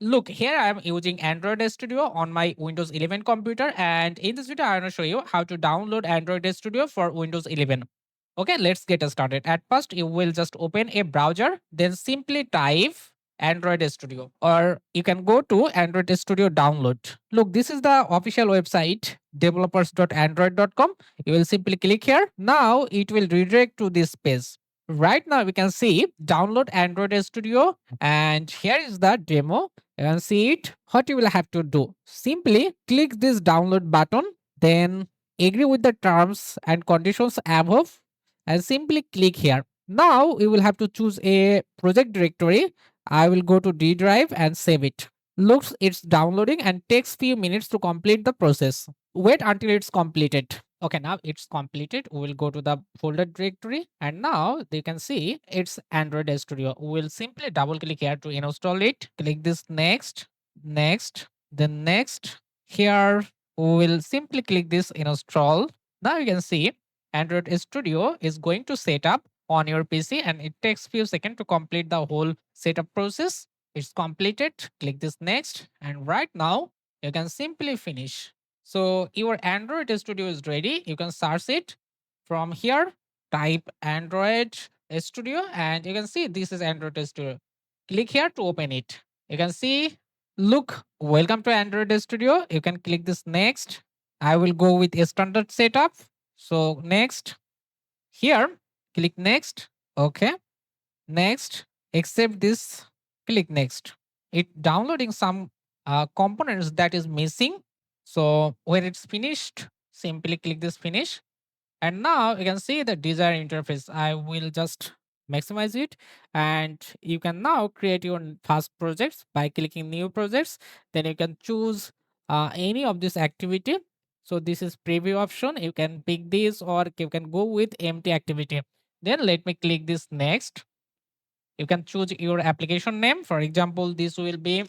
Look, here I am using Android Studio on my Windows 11 computer, and in this video I want to show you how to download Android Studio for Windows 11. Okay, let's get started. At first, you will just open a browser, then simply type Android Studio, or you can go to Android Studio download. Look, this is the official website developers.android.com. You will simply click here. Now it will redirect to this page. Right now, we can see download Android Studio, and here is the demo. You can see it. What you will have to do, simply click this download button, then agree with the terms and conditions above, and simply click here. Now you will have to choose a project directory. I will go to D drive and save it. Looks it's downloading and takes few minutes to complete the process. Wait until it's completed. Okay, now it's completed. We will go to the folder directory, and now you can see it's Android Studio. We will simply double click here to install it. Click this next, next, then next. Here we will simply click this install. Now you can see Android Studio is going to set up on your PC, and it takes few seconds to complete the whole setup process. It's completed. Click this next, and right now you can simply finish. So your Android Studio is ready. You can search it from here. Type Android Studio, and you can see this is Android Studio. Click here to open it. You can see, look, welcome to Android Studio. You can click this next. I will go with a standard setup. So next, here, click next. Okay. Next, accept this, click next. It downloading some components that is missing. So when it's finished, simply click this finish. And now you can see the desired interface. I will just maximize it, and you can now create your first projects by clicking new projects. Then you can choose any of this activity. So this is preview option. You can pick this, or you can go with empty activity. Then let me click this next. You can choose your application name. For example, this will be,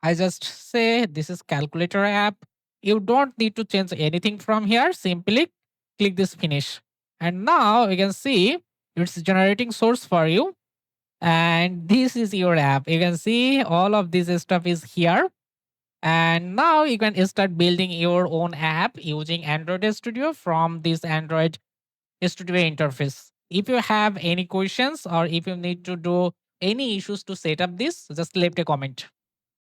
I just say this is calculator app. You don't need to change anything from here. Simply click this finish. And now you can see it's generating source for you. And this is your app. You can see all of this stuff is here. And now you can start building your own app using Android Studio from this Android Studio interface. If you have any questions, or if you need to do any issues to set up this, just leave a comment.